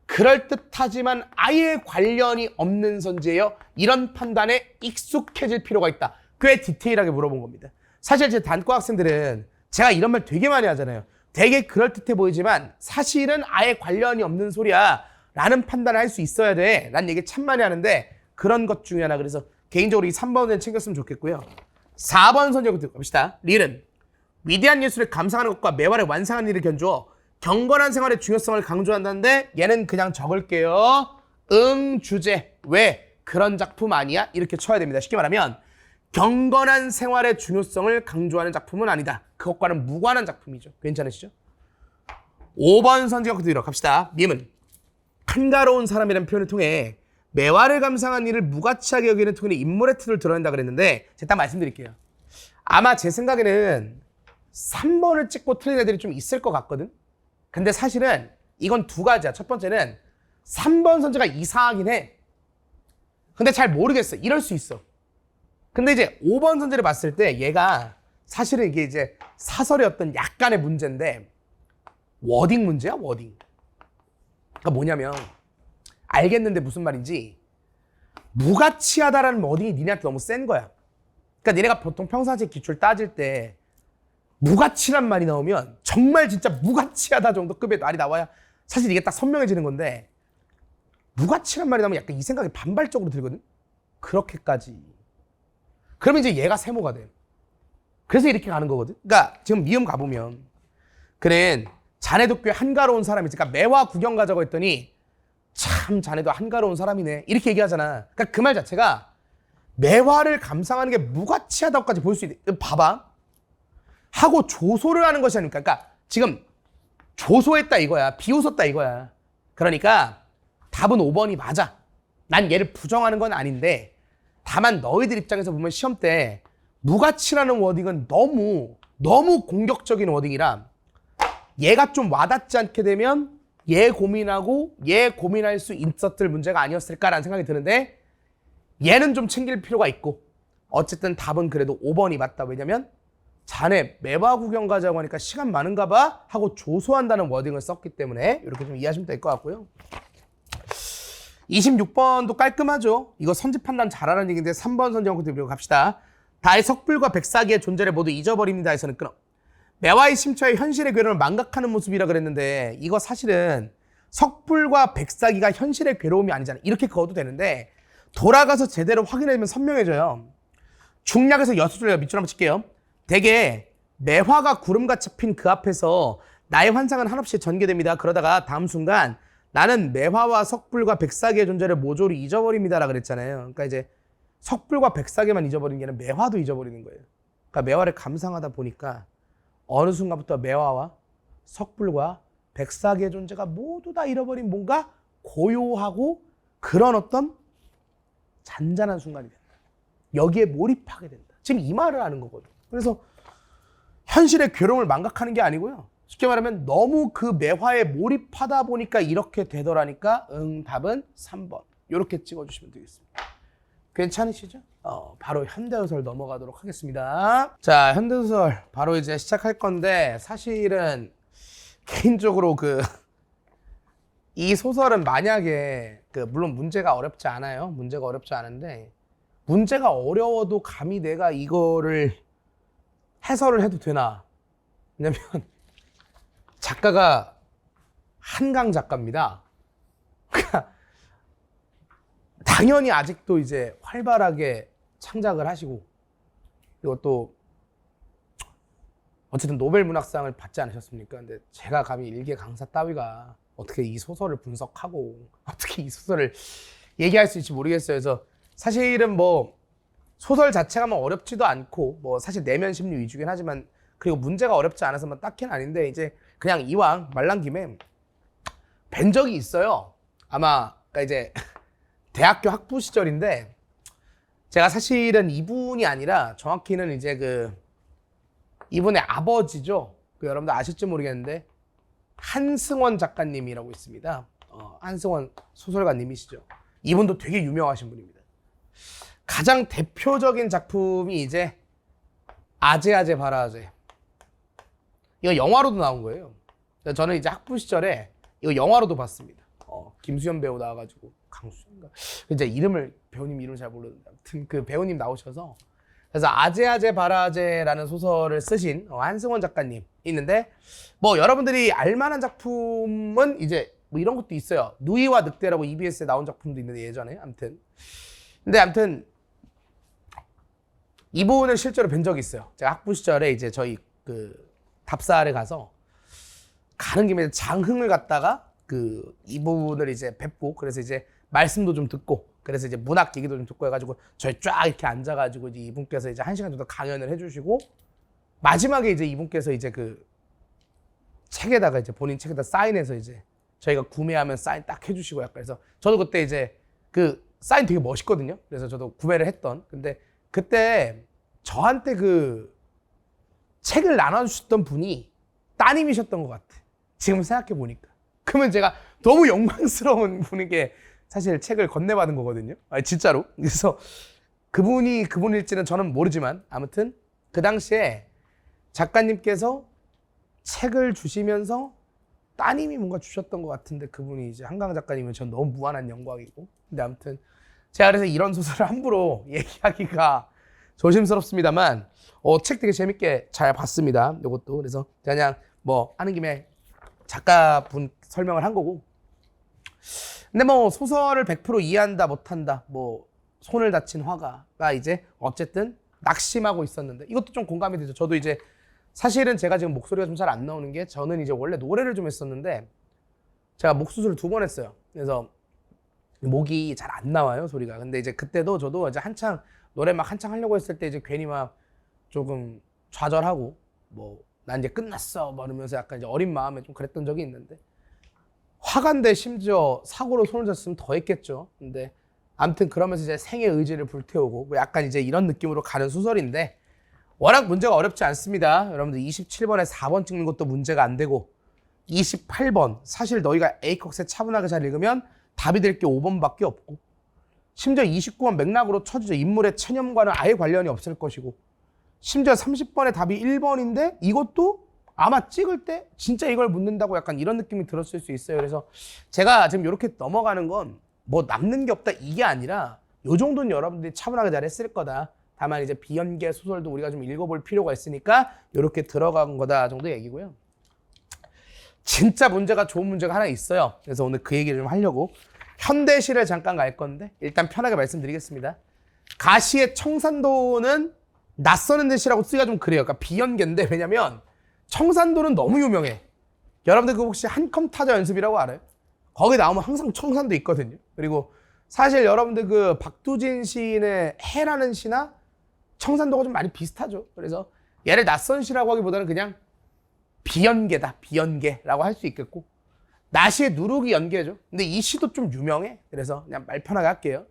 그럴듯하지만 아예 관련이 없는 선지예요. 이런 판단에 익숙해질 필요가 있다. 꽤 디테일하게 물어본 겁니다. 사실 제 단과 학생들은 제가 이런 말 되게 많이 하잖아요. 되게 그럴듯해 보이지만 사실은 아예 관련이 없는 소리야 라는 판단을 할 수 있어야 돼 라는 얘기 참 많이 하는데 그런 것 중에 하나. 그래서 개인적으로 이 3번은 챙겼으면 좋겠고요. 4번 선지부터 갑시다. 릴은 위대한 예술을 감상하는 것과 매화를 완성하는 일을 견주어 경건한 생활의 중요성을 강조한다는데 얘는 그냥 적을게요. 주제. 왜? 그런 작품 아니야? 이렇게 쳐야 됩니다. 쉽게 말하면 경건한 생활의 중요성을 강조하는 작품은 아니다. 그것과는 무관한 작품이죠. 괜찮으시죠? 5번 선지가 그대로 갑시다. 님은 한가로운 사람이라는 표현을 통해 매화를 감상한 일을 무가치하게 여기는 통해 인물의 틀을 드러낸다 그랬는데 제가 딱 말씀드릴게요. 아마 제 생각에는 3번을 찍고 틀린 애들이 좀 있을 것 같거든. 근데 사실은 이건 두 가지야. 첫 번째는 3번 선지가 이상하긴 해. 근데 잘 모르겠어. 이럴 수 있어. 근데 이제 5번 선지를 봤을 때 얘가 사실은 이게 이제 사설의 어떤 약간의 문제인데 워딩 문제야, 워딩. 그러니까 뭐냐면 알겠는데 무슨 말인지 무가치하다라는 워딩이 니네한테 너무 센 거야. 그러니까 니네가 보통 평상시 기출 따질 때 무가치란 말이 나오면 정말 진짜 무가치하다 정도 급의 말이 나와야 사실 이게 딱 선명해지는 건데 무가치란 말이 나오면 약간 이 생각이 반발적으로 들거든. 그렇게까지. 그러면 이제 얘가 세모가 돼. 그래서 이렇게 가는 거거든. 그러니까 지금 미음 가보면 그는 자네도 꽤 한가로운 사람이지. 그러니까 매화 구경 가자고 했더니 참 자네도 한가로운 사람이네. 이렇게 얘기하잖아. 그러니까 그 말 자체가 매화를 감상하는 게 무가치하다고까지 볼 수 있대. 봐봐. 하고 조소를 하는 것이 아닙니까? 그러니까 지금 조소했다 이거야. 비웃었다 이거야. 그러니까 답은 5번이 맞아. 난 얘를 부정하는 건 아닌데 다만 너희들 입장에서 보면 시험 때 무가치라는 워딩은 너무 공격적인 워딩이라 얘가 좀 와닿지 않게 되면 얘 고민하고 얘 고민할 수 있었을 문제가 아니었을까라는 생각이 드는데 얘는 좀 챙길 필요가 있고 어쨌든 답은 그래도 5번이 맞다. 왜냐면 자네 매화 구경 가자고 하니까 시간 많은가 봐 하고 조소한다는 워딩을 썼기 때문에 이렇게 좀 이해하시면 될 것 같고요. 26번도 깔끔하죠. 이거 선지 판단 잘하라는 얘기인데 3번 선지형부터 배우고 갑시다. 다의 석불과 백사기의 존재를 모두 잊어버립니다 에서는 끊어. 매화의 심처에 현실의 괴로움을 망각하는 모습이라 그랬는데 이거 사실은 석불과 백사기가 현실의 괴로움이 아니잖아. 이렇게 그어도 되는데 돌아가서 제대로 확인해보면 선명해져요. 중략에서 여수술래가 밑줄 한번 칠게요. 대개 매화가 구름같이 핀 그 앞에서 나의 환상은 한없이 전개됩니다. 그러다가 다음 순간 나는 매화와 석불과 백사기의 존재를 모조리 잊어버립니다라 그랬잖아요. 그러니까 이제 석불과 백사기만 잊어버리는 게 아니라 매화도 잊어버리는 거예요. 그러니까 매화를 감상하다 보니까 어느 순간부터 매화와 석불과 백사기의 존재가 모두 다 잃어버린 뭔가 고요하고 그런 어떤 잔잔한 순간이 된다. 여기에 몰입하게 된다. 지금 이 말을 하는 거거든. 그래서 현실의 괴로움을 망각하는 게 아니고요. 쉽게 말하면 너무 그 매화에 몰입하다 보니까 이렇게 되더라니까 답은 3번. 이렇게 찍어주시면 되겠습니다. 괜찮으시죠? 바로 현대소설 넘어가도록 하겠습니다. 자, 현대소설 바로 이제 시작할 건데 사실은 개인적으로 이 소설은 만약에 물론 문제가 어렵지 않아요. 문제가 어렵지 않은데 문제가 어려워도 감히 내가 이거를 해설을 해도 되나? 왜냐면 작가가 한강 작가입니다. 그러니까 당연히 아직도 이제 활발하게 창작을 하시고 그리고 또 어쨌든 노벨 문학상을 받지 않으셨습니까? 근데 제가 감히 일개 강사 따위가 어떻게 이 소설을 분석하고 어떻게 이 소설을 얘기할 수 있을지 모르겠어요. 그래서 사실은 뭐 소설 자체가 뭐 어렵지도 않고 뭐 사실 내면 심리 위주긴 하지만 그리고 문제가 어렵지 않아서 뭐 딱히는 아닌데 이제 그냥 이왕 말란 김에 뵌 적이 있어요. 아마 그러니까 이제 대학교 학부 시절인데 제가 사실은 이분이 아니라 정확히는 이제 이분의 아버지죠. 여러분들 아실지 모르겠는데 한승원 작가님이라고 있습니다. 한승원 소설가님이시죠. 이분도 되게 유명하신 분입니다. 가장 대표적인 작품이 이제 아제아제 바라아제. 이거 영화로도 나온 거예요. 저는 이제 학부 시절에 이거 영화로도 봤습니다. 김수현 배우 나와가지고 강수인가 이제 배우님 이름을 잘 모르는데 아무튼 그 배우님 나오셔서 그래서 아제아제 바라아제라는 소설을 쓰신 한승원 작가님 있는데 뭐 여러분들이 알만한 작품은 이제 뭐 이런 것도 있어요. 누이와 늑대라고 EBS에 나온 작품도 있는데 예전에 아무튼 이분을 실제로 뵌 적이 있어요. 제가 학부 시절에 이제 저희 답사를 가서 가는 김에 장흥을 갔다가 이분을 이제 뵙고 그래서 이제 말씀도 좀 듣고 그래서 이제 문학 얘기도 좀 듣고 해가지고 저희 쫙 이렇게 앉아가지고 이제 이분께서 이제 1시간 정도 강연을 해주시고 마지막에 이제 이분께서 이제 책에다가 이제 본인 책에다 사인해서 이제 저희가 구매하면 사인 딱 해주시고 약간 그래서 저도 그때 이제 사인 되게 멋있거든요. 그래서 저도 구매를 했던 근데 그때 저한테 책을 나눠주셨던 분이 따님이셨던 것 같아. 지금 생각해 보니까. 그러면 제가 너무 영광스러운 분에게 사실 책을 건네받은 거거든요. 진짜로. 그래서 그분일지는 저는 모르지만 아무튼 그 당시에 작가님께서 책을 주시면서 따님이 뭔가 주셨던 것 같은데 그분이 이제 한강 작가님은 전 너무 무한한 영광이고 근데 아무튼 제가 그래서 이런 소설을 함부로 얘기하기가 조심스럽습니다만 책 되게 재밌게 잘 봤습니다. 이것도 그래서 그냥 뭐 하는 김에 작가분 설명을 한 거고 근데 뭐 소설을 100% 이해한다 못한다 뭐 손을 다친 화가가 이제 어쨌든 낙심하고 있었는데 이것도 좀 공감이 되죠. 저도 이제 사실은 제가 지금 목소리가 좀 잘 안 나오는 게 저는 이제 원래 노래를 좀 했었는데 제가 목 수술을 2번 했어요. 그래서 목이 잘 안 나와요 소리가. 근데 이제 그때도 저도 이제 노래 막 한창 하려고 했을 때 이제 괜히 막 조금 좌절하고 뭐 난 이제 끝났어 뭐 이러면서 약간 이제 어린 마음에 좀 그랬던 적이 있는데 화가인데 심지어 사고로 손을 졌으면 더 했겠죠. 근데 아무튼 그러면서 이제 생의 의지를 불태우고 뭐 약간 이제 이런 느낌으로 가는 소설인데 워낙 문제가 어렵지 않습니다. 여러분들 27번에 4번 찍는 것도 문제가 안 되고 28번 사실 너희가 에이컥스에 차분하게 잘 읽으면 답이 될 게 5번밖에 없고 심지어 29번 맥락으로 쳐주죠. 인물의 체념과는 아예 관련이 없을 것이고 심지어 30번의 답이 1번인데 이것도 아마 찍을 때 진짜 이걸 묻는다고 약간 이런 느낌이 들었을 수 있어요. 그래서 제가 지금 이렇게 넘어가는 건 뭐 남는 게 없다 이게 아니라 요 정도는 여러분들이 차분하게 잘 했을 거다. 다만 이제 비연계 소설도 우리가 좀 읽어볼 필요가 있으니까 이렇게 들어간 거다 정도 얘기고요. 진짜 문제가 좋은 문제가 하나 있어요. 그래서 오늘 그 얘기를 좀 하려고 현대시를 잠깐 갈 건데 일단 편하게 말씀드리겠습니다. 가시의 청산도는 낯서는 대시라고 쓰기가 좀 그래요. 그러니까 비연계인데 왜냐면 청산도는 너무 유명해. 여러분들 그 혹시 한컴 타자 연습이라고 알아요? 거기 나오면 항상 청산도 있거든요. 그리고 사실 여러분들 그 박두진 시인의 해라는 시나 청산도가 좀 많이 비슷하죠. 그래서 얘를 낯선 시라고 하기보다는 그냥 비연계다. 비연계라고 할 수 있겠고 나시의 누룩이 연계죠. 근데 이 시도 좀 유명해. 그래서 그냥 말 편하게 할게요.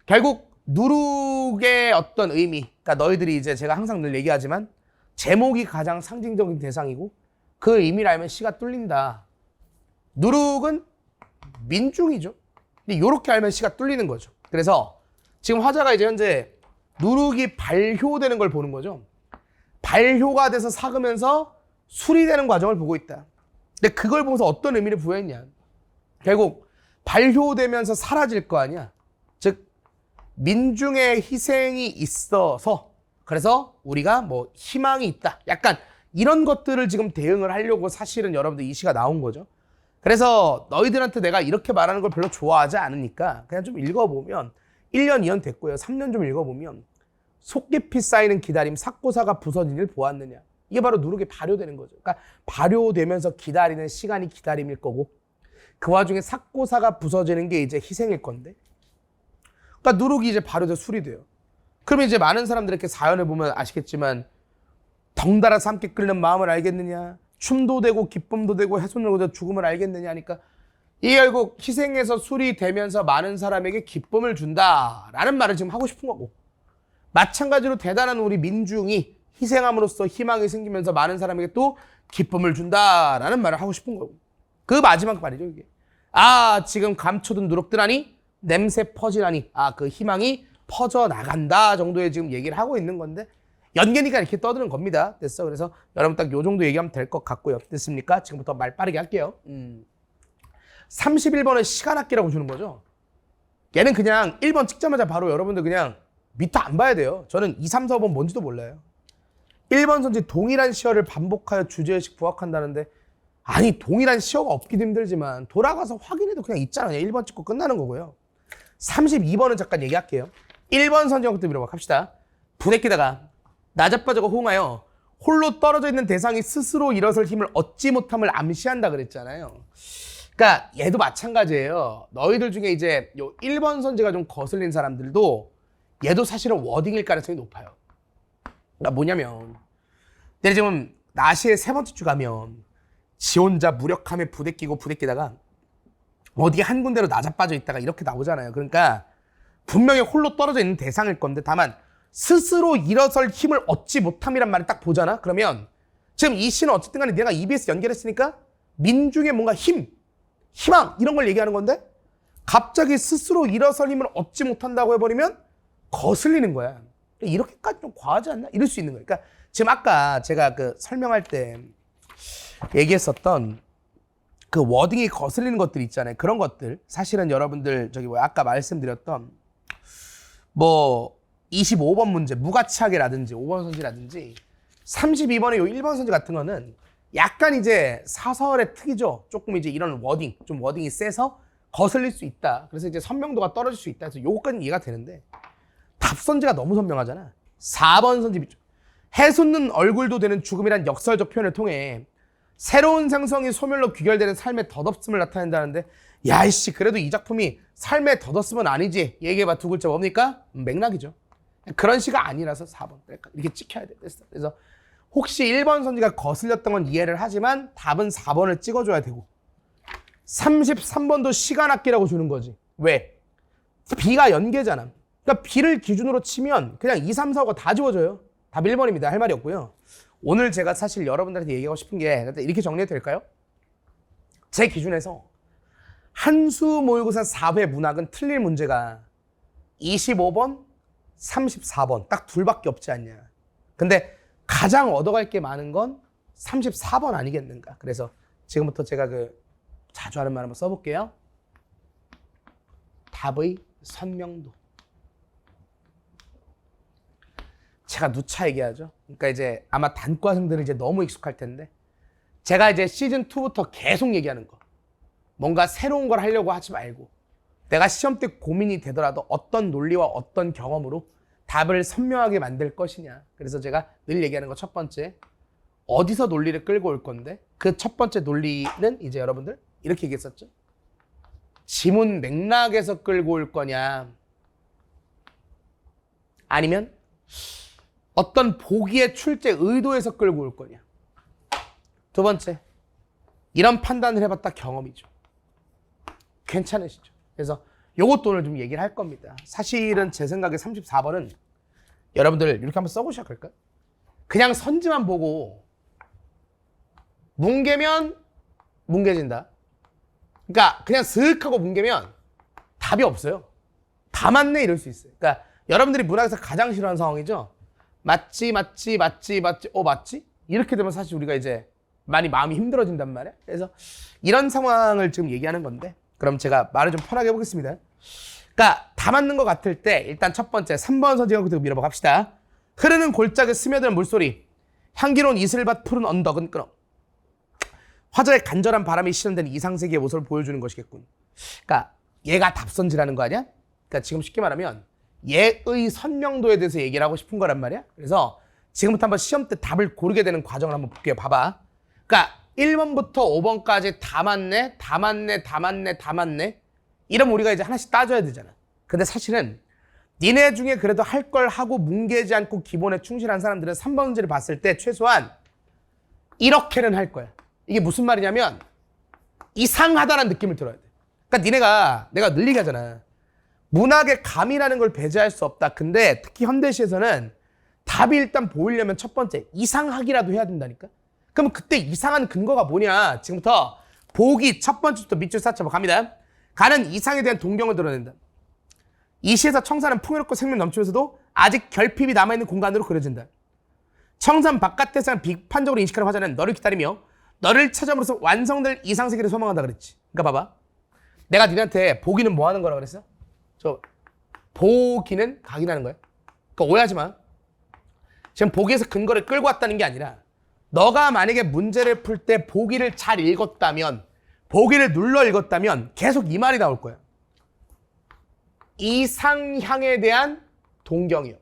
결국 누룩의 어떤 의미, 그러니까 너희들이 이제 제가 항상 늘 얘기하지만 제목이 가장 상징적인 대상이고 그 의미를 알면 시가 뚫린다. 누룩은 민중이죠. 근데 이렇게 알면 시가 뚫리는 거죠. 그래서 지금 화자가 이제 현재 누룩이 발효되는 걸 보는 거죠. 발효가 돼서 삭으면서 수리되는 과정을 보고 있다. 근데 그걸 보면서 어떤 의미를 부여했냐. 결국 발효되면서 사라질 거 아니야. 즉 민중의 희생이 있어서 그래서 우리가 뭐 희망이 있다. 약간 이런 것들을 지금 대응을 하려고 사실은 여러분들 이 시가 나온 거죠. 그래서 너희들한테 내가 이렇게 말하는 걸 별로 좋아하지 않으니까 그냥 좀 읽어보면 1년, 2년 됐고요. 3년 좀 읽어보면 속 깊이 쌓이는 기다림, 삭고사가 부서진 일 보았느냐. 이게 바로 누룩이 발효되는 거죠. 그러니까 발효되면서 기다리는 시간이 기다림일 거고 그 와중에 삭고사가 부서지는 게 이제 희생일 건데 그러니까 누룩이 이제 발효돼서 수리돼요. 그러면 이제 많은 사람들에게 사연을 보면 아시겠지만 덩달아서 함께 끓는 마음을 알겠느냐, 춤도 되고 기쁨도 되고 해손으로 되고 죽음을 알겠느냐 하니까 이 결국 희생해서 수리되면서 많은 사람에게 기쁨을 준다라는 말을 지금 하고 싶은 거고 마찬가지로 대단한 우리 민중이 희생함으로써 희망이 생기면서 많은 사람에게 또 기쁨을 준다라는 말을 하고 싶은 거고 그 마지막 말이죠 이게. 아 지금 감춰둔 누룩들하니 냄새 퍼지라니 그 희망이 퍼져나간다 정도의 지금 얘기를 하고 있는 건데 연계니까 이렇게 떠드는 겁니다. 됐어. 그래서 여러분 딱 요 정도 얘기하면 될 것 같고요. 됐습니까? 지금부터 말 빠르게 할게요. 31번은 시간학기라고 주는 거죠. 얘는 그냥 1번 찍자마자 바로 여러분들 그냥 밑에 안 봐야 돼요. 저는 2, 3, 4번 뭔지도 몰라요. 1번 선지 동일한 시어를 반복하여 주제의식 부합한다는데 아니 동일한 시어가 없기도 힘들지만 돌아가서 확인해도 그냥 있잖아요. 1번 찍고 끝나는 거고요. 32번은 잠깐 얘기할게요. 1번 선지형부터 밀어봐 갑시다. 부대끼다가 나자빠져가 호응하여 홀로 떨어져 있는 대상이 스스로 일어설 힘을 얻지 못함을 암시한다 그랬잖아요. 그러니까 얘도 마찬가지예요. 너희들 중에 이제 요 1번 선지가 좀 거슬린 사람들도 얘도 사실은 워딩일 가능성이 높아요. 그러니까 뭐냐면 내가 지금 나시의 세 번째 주 가면 지 혼자 무력함에 부대끼고 부대끼다가 어디 한 군데로 나자빠져 있다가 이렇게 나오잖아요. 그러니까 분명히 홀로 떨어져 있는 대상일 건데 다만 스스로 일어설 힘을 얻지 못함이란 말을 딱 보잖아. 그러면 지금 이 시는 어쨌든 간에 내가 EBS 연결했으니까 민중의 뭔가 힘, 희망 이런 걸 얘기하는 건데 갑자기 스스로 일어설 힘을 얻지 못한다고 해버리면 거슬리는 거야. 이렇게까지 좀 과하지 않나? 이럴 수 있는 거야. 그러니까 지금 아까 제가 그 설명할 때 얘기했었던 그 워딩이 거슬리는 것들 있잖아요. 그런 것들 사실은 여러분들 저기 아까 말씀드렸던 뭐 25번 문제 무가치하게라든지 5번 선지라든지 32번의 요 1번 선지 같은 거는 약간 이제 사설의 특이죠. 조금 이제 이런 워딩, 좀 워딩이 세서 거슬릴 수 있다. 그래서 이제 선명도가 떨어질 수 있다. 그래서 요거까지는 이해가 되는데 답 선지가 너무 선명하잖아. 4번 선지 해솟는 얼굴도 되는 죽음이란 역설적 표현을 통해 새로운 생성이 소멸로 귀결되는 삶의 덧없음을 나타낸다는데 야이씨 그래도 이 작품이 삶의 덧없음은 아니지. 얘기해봐 두 글자 뭡니까? 맥락이죠. 그런 시가 아니라서 4번 이렇게 찍혀야 돼. 됐어. 그래서 혹시 1번 선지가 거슬렸던 건 이해를 하지만 답은 4번을 찍어줘야 되고 33번도 시간학기라고 주는 거지. 왜? B가 연계잖아. 그러니까 B를 기준으로 치면 그냥 2, 3, 4, 5가 다 지워져요. 답 1번입니다. 할 말이 없고요. 오늘 제가 사실 여러분들한테 얘기하고 싶은 게 이렇게 정리해도 될까요? 제 기준에서 한수 모의고사 4회 문학은 틀릴 문제가 25번, 34번 딱 둘밖에 없지 않냐. 근데 가장 얻어갈 게 많은 건 34번 아니겠는가. 그래서 지금부터 제가 그 자주 하는 말 한번 써볼게요. 답의 선명도. 제가 누차 얘기하죠. 그러니까 이제 아마 단과생들은 이제 너무 익숙할 텐데 제가 이제 시즌2부터 계속 얘기하는 거. 뭔가 새로운 걸 하려고 하지 말고 내가 시험 때 고민이 되더라도 어떤 논리와 어떤 경험으로 답을 선명하게 만들 것이냐. 그래서 제가 늘 얘기하는 거 첫 번째, 어디서 논리를 끌고 올 건데 그 첫 번째 논리는 이제 여러분들 이렇게 얘기했었죠. 지문 맥락에서 끌고 올 거냐, 아니면 어떤 보기의 출제 의도에서 끌고 올 거냐. 두 번째, 이런 판단을 해봤다 경험이죠. 괜찮으시죠? 그래서 요것도 오늘 좀 얘기를 할 겁니다. 사실은 제 생각에 34번은 여러분들 이렇게 한번 써보셔야 할까요? 그냥 선지만 보고 뭉개면 뭉개진다. 그러니까 그냥 슥 하고 뭉개면 답이 없어요. 다 맞네 이럴 수 있어요. 그러니까 여러분들이 문학에서 가장 싫어하는 상황이죠. 맞지 맞지 맞지 맞지 맞지? 이렇게 되면 사실 우리가 이제 많이 마음이 힘들어진단 말이야. 그래서 이런 상황을 지금 얘기하는 건데, 그럼 제가 말을 좀 편하게 해보겠습니다. 그러니까 다 맞는 것 같을 때 일단 첫 번째 3번 선지각부터 밀어봐 갑시다. 흐르는 골짜기에 스며드는 물소리, 향기로운 이슬밭 푸른 언덕은 끊어. 화자의 간절한 바람이 실현된 이상세계의 모습을 보여주는 것이겠군. 그러니까 얘가 답선지라는 거 아니야? 그러니까 지금 쉽게 말하면 얘의 선명도에 대해서 얘기를 하고 싶은 거란 말이야. 그래서 지금부터 한번 시험 때 답을 고르게 되는 과정을 한번 볼게요. 봐봐. 그러니까 1번부터 5번까지 다 맞네, 다 맞네, 다 맞네, 다 맞네. 이러면 우리가 이제 하나씩 따져야 되잖아. 근데 사실은 니네 중에 그래도 할 걸 하고 뭉개지 않고 기본에 충실한 사람들은 3번 문제를 봤을 때 최소한 이렇게는 할 거야. 이게 무슨 말이냐면 이상하다는 느낌을 들어야 돼. 그러니까 내가 늘 얘기하잖아. 문학의 감이라는 걸 배제할 수 없다. 근데 특히 현대시에서는 답이 일단 보이려면 첫 번째 이상하기라도 해야 된다니까. 그럼 그때 이상한 근거가 뭐냐. 지금부터 보기 첫 번째부터 밑줄 쌓쳐봐 갑니다. 가는 이상에 대한 동경을 드러낸다. 이 시에서 청사는 풍요롭고 생명 넘치면서도 아직 결핍이 남아있는 공간으로 그려진다. 청산 바깥 세상을 비판적으로 인식하는 화자는 너를 기다리며 너를 찾아옴으로써 완성될 이상세계를 소망한다 그랬지. 그러니까 봐봐. 내가 니네한테 보기는 뭐 하는 거라 그랬어? 저 보기는 각이라는 거야. 그러니까 오해하지 마. 지금 보기에서 근거를 끌고 왔다는 게 아니라 너가 만약에 문제를 풀 때 보기를 잘 읽었다면, 보기를 눌러 읽었다면 계속 이 말이 나올 거야. 이상향에 대한 동경이요.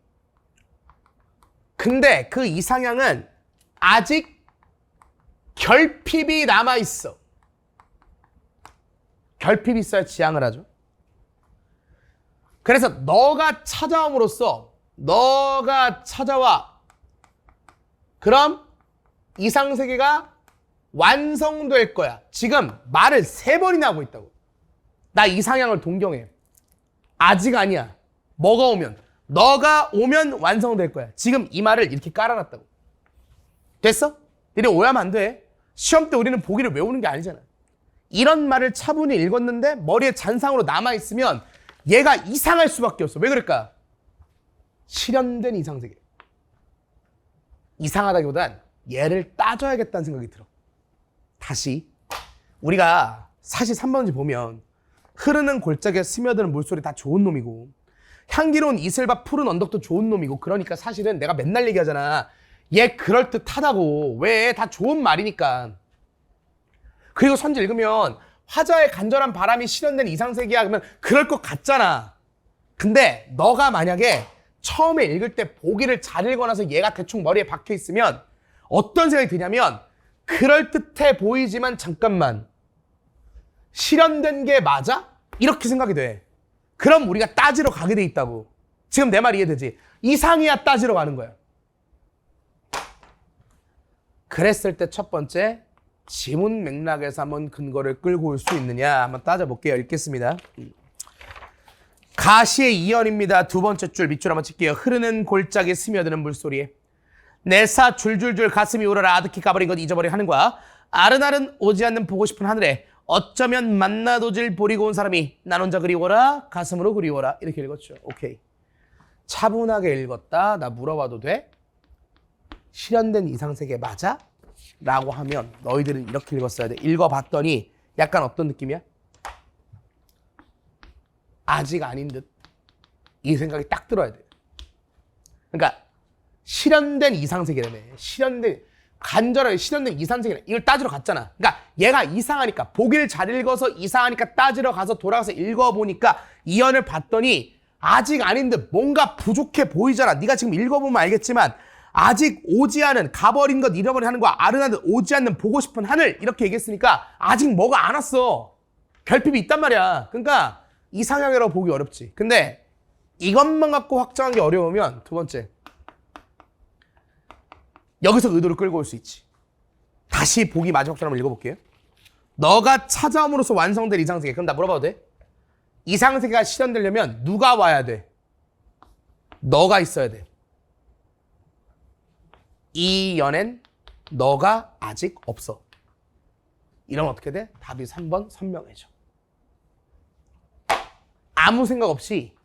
근데 그 이상향은 아직 결핍이 남아있어. 결핍이 있어야 지향을 하죠. 그래서 너가 찾아옴으로써 너가 찾아와. 그럼 이상세계가 완성될 거야. 지금 말을 3번이나 하고 있다고. 나 이상향을 동경해. 아직 아니야. 뭐가 오면? 너가 오면 완성될 거야. 지금 이 말을 이렇게 깔아놨다고. 됐어? 니네 오해하면 안 돼. 시험 때 우리는 보기를 외우는 게 아니잖아. 이런 말을 차분히 읽었는데 머리에 잔상으로 남아있으면 얘가 이상할 수밖에 없어. 왜 그럴까? 실현된 이상세계. 이상하다기보단 얘를 따져야겠다는 생각이 들어. 다시 우리가 사실 3번지 보면 흐르는 골짜기에 스며드는 물소리 다 좋은 놈이고 향기로운 이슬밭 푸른 언덕도 좋은 놈이고, 그러니까 사실은 내가 맨날 얘기하잖아. 얘 그럴듯하다고. 왜? 다 좋은 말이니까. 그리고 선지 읽으면 화자의 간절한 바람이 실현된 이상세계야 그러면 그럴 것 같잖아. 근데 너가 만약에 처음에 읽을 때 보기를 잘 읽어놔서 얘가 대충 머리에 박혀 있으면 어떤 생각이 드냐면, 그럴듯해 보이지만 잠깐만, 실현된 게 맞아? 이렇게 생각이 돼. 그럼 우리가 따지러 가게 돼 있다고. 지금 내 말 이해되지? 이상해야 따지러 가는 거야. 그랬을 때 첫 번째, 지문 맥락에서 한번 근거를 끌고 올 수 있느냐 한번 따져볼게요. 읽겠습니다. 가시의 이연입니다. 두 번째 줄 밑줄 한번 칠게요. 흐르는 골짜기에 스며드는 물소리에 내사 줄줄줄 가슴이 울어라. 아득히 가버린 것 잊어버려 하는 거야. 아른아른 오지 않는 보고 싶은 하늘에 어쩌면 만나도질 버리고 온 사람이 난 혼자 그리워라. 가슴으로 그리워라. 이렇게 읽었죠. 오케이. 차분하게 읽었다. 나 물어봐도 돼? 실현된 이상세계 맞아? 라고 하면 너희들은 이렇게 읽었어야 돼. 읽어봤더니 약간 어떤 느낌이야? 아직 아닌 듯. 이 생각이 딱 들어야 돼. 그러니까 실현된 이상세계라며. 실현된, 간절하게 실현된 이상생이라 이걸 따지러 갔잖아. 그러니까 얘가 이상하니까 보기를 잘 읽어서 이상하니까 따지러 가서 돌아가서 읽어보니까 이연을 봤더니 아직 아닌데 뭔가 부족해 보이잖아. 네가 지금 읽어보면 알겠지만 아직 오지 않은 가버린 것 잃어버린 하늘과 아른하듯 오지 않는 보고 싶은 하늘 이렇게 얘기했으니까 아직 뭐가 안 왔어. 결핍이 있단 말이야. 그러니까 이상형이라고 보기 어렵지. 근데 이것만 갖고 확정하기 어려우면 두 번째 여기서 의도를 끌고 올 수 있지. 다시 보기 마지막 줄 한번 읽어볼게요. 너가 찾아옴으로써 완성될 이상세계. 그럼 나 물어봐도 돼? 이상세계가 실현되려면 누가 와야 돼? 너가 있어야 돼. 이 연엔 너가 아직 없어. 이러면 어떻게 돼? 답이 3번 선명해져. 아무 생각 없이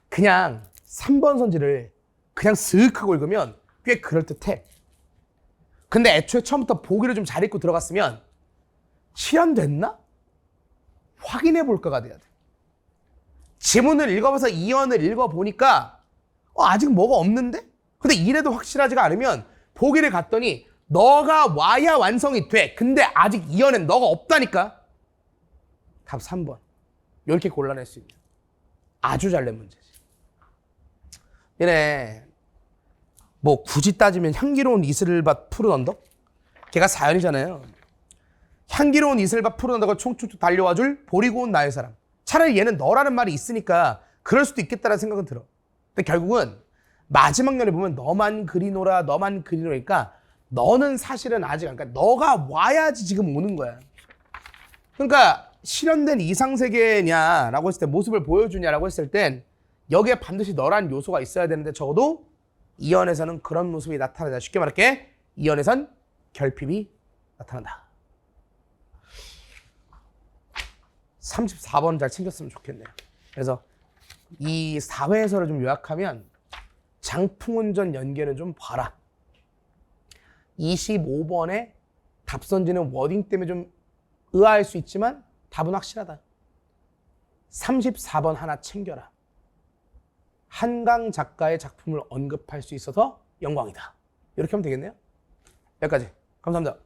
그냥 3번 선지를 그냥 슥 하고 읽으면 꽤 그럴듯해. 근데 애초에 처음부터 보기를 좀 잘 읽고 들어갔으면 실현됐나? 확인해 볼까가 돼야 돼. 지문을 읽어봐서 이연을 읽어보니까 아직 뭐가 없는데? 근데 이래도 확실하지가 않으면 보기를 갔더니 너가 와야 완성이 돼. 근데 아직 이연엔 너가 없다니까. 답 3번. 이렇게 곤란할 수 있는 아주 잘 낸 문제지. 얘네 뭐 굳이 따지면 향기로운 이슬밭 푸른 언덕? 걔가 사연이잖아요. 향기로운 이슬밭 푸른 언덕을 총총총 달려와줄 보리고 온 나의 사람. 차라리 얘는 너라는 말이 있으니까 그럴 수도 있겠다라는 생각은 들어. 근데 결국은 마지막 년에 보면 너만 그리노라 너만 그리노라니까 너는 사실은 아직 안 가. 너가 와야지 지금 오는 거야. 그러니까 실현된 이상세계냐라고 했을 때 모습을 보여주냐라고 했을 땐 여기에 반드시 너란 요소가 있어야 되는데 적어도 이연에서는 그런 모습이 나타나다. 쉽게 말할게. 이연에선 결핍이 나타난다. 34번 잘 챙겼으면 좋겠네요. 그래서 이 사회에서를 좀 요약하면 장풍운전 연계는 좀 봐라. 25번의 답선지는 워딩 때문에 좀 의아할 수 있지만 답은 확실하다. 34번 하나 챙겨라. 한강 작가의 작품을 언급할 수 있어서 영광이다. 이렇게 하면 되겠네요. 여기까지. 감사합니다.